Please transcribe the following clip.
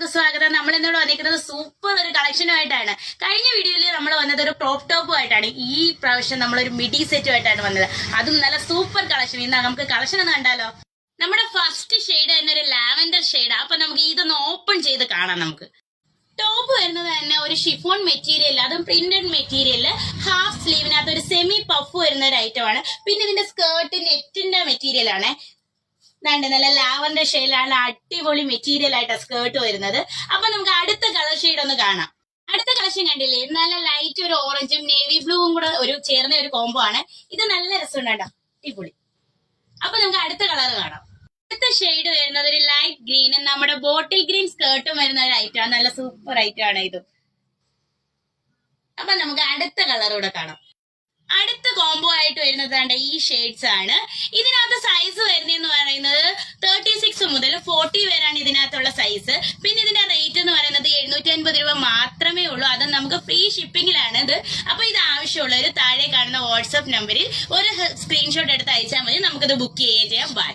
എല്ലാവർക്കും സ്വാഗതം. നമ്മൾ ഇന്നോട് വന്നിരിക്കുന്നത് സൂപ്പർ ഒരു കളക്ഷനുമായിട്ടാണ്. കഴിഞ്ഞ വീഡിയോയിൽ നമ്മൾ വന്നത് ഒരു ക്രോപ്പ് ടോപ്പുമായിട്ടാണ്. ഈ പ്രാവശ്യം നമ്മളൊരു മിഡി സെറ്റുമായിട്ടാണ് വന്നത്. അതും നല്ല സൂപ്പർ കളക്ഷൻ. ഇന്ന് നമുക്ക് കളക്ഷൻ ഒന്ന് കണ്ടാലോ. നമ്മുടെ ഫസ്റ്റ് ഷെയ്ഡ് തന്നെ ഒരു ലാവൻഡർ ഷെയ്ഡ്. അപ്പൊ നമുക്ക് ഇതൊന്ന് ഓപ്പൺ ചെയ്ത് കാണാം. നമുക്ക് ടോപ്പ് വരുന്നത് തന്നെ ഒരു ഷിഫോൺ മെറ്റീരിയൽ, അതും പ്രിന്റഡ് മെറ്റീരിയല്, ഹാഫ് സ്ലീവിനകത്ത് ഒരു സെമി പഫ് വരുന്ന ഒരു ഐറ്റം ആണ്. പിന്നെ ഇതിന്റെ സ്കേർട്ട് നെറ്റിന്റെ മെറ്റീരിയൽ ആണ്. നല്ല ലാവൻഡർ ഷെയ്ഡിലാണ്, അടിപൊളി മെറ്റീരിയൽ ആയിട്ടാണ് സ്കേർട്ട് വരുന്നത്. അപ്പൊ നമുക്ക് അടുത്ത കളർ ഷെയ്ഡ് ഒന്ന് കാണാം. അടുത്ത കളക്ഷൻ കണ്ടില്ലേ, നല്ല ലൈറ്റ് ഒരു ഓറഞ്ചും നേവി ബ്ലൂവും കൂടെ ഒരു ചേർന്ന ഒരു കോംബോ ആണ്. ഇത് നല്ല രസമുണ്ട് കേട്ടോ, അടിപൊളി. അപ്പൊ നമുക്ക് അടുത്ത കളർ കാണാം. അടുത്ത ഷെയ്ഡ് വരുന്നത് ഒരു ലൈറ്റ് ഗ്രീനും നമ്മുടെ ബോട്ടിൽ ഗ്രീൻ സ്കേർട്ടും വരുന്ന ഒരു ഐറ്റം ആണ്. നല്ല സൂപ്പർ ഐറ്റം ആണ് ഇത്. അപ്പൊ നമുക്ക് അടുത്ത കളർ കൂടെ കാണാം. അടുത്ത കോംബോ ആയിട്ട് വരുന്നത് ഈ ഷെയ്ഡ്സ് ആണ്. ഇതിനകത്ത് സൈസ് വരുന്നതെന്ന് പറയുന്നത് 36 മുതൽ 40 വരെയാണ് ഇതിനകത്തുള്ള സൈസ്. പിന്നെ ഇതിന്റെ റേറ്റ് എന്ന് പറയുന്നത് 750 രൂപ മാത്രമേ ഉള്ളൂ. അത് നമുക്ക് ഫ്രീ ഷിപ്പിംഗിലാണ് ഇത്. അപ്പൊ ഇത് ആവശ്യമുള്ളവർ താഴെ കാണുന്ന വാട്സ്ആപ്പ് നമ്പറിൽ ഒരു സ്ക്രീൻഷോട്ട് എടുത്ത് അയച്ചാൽ മതി. നമുക്കിത് ബുക്ക് ചെയ്യുകയും ചെയ്യാം. ബൈ.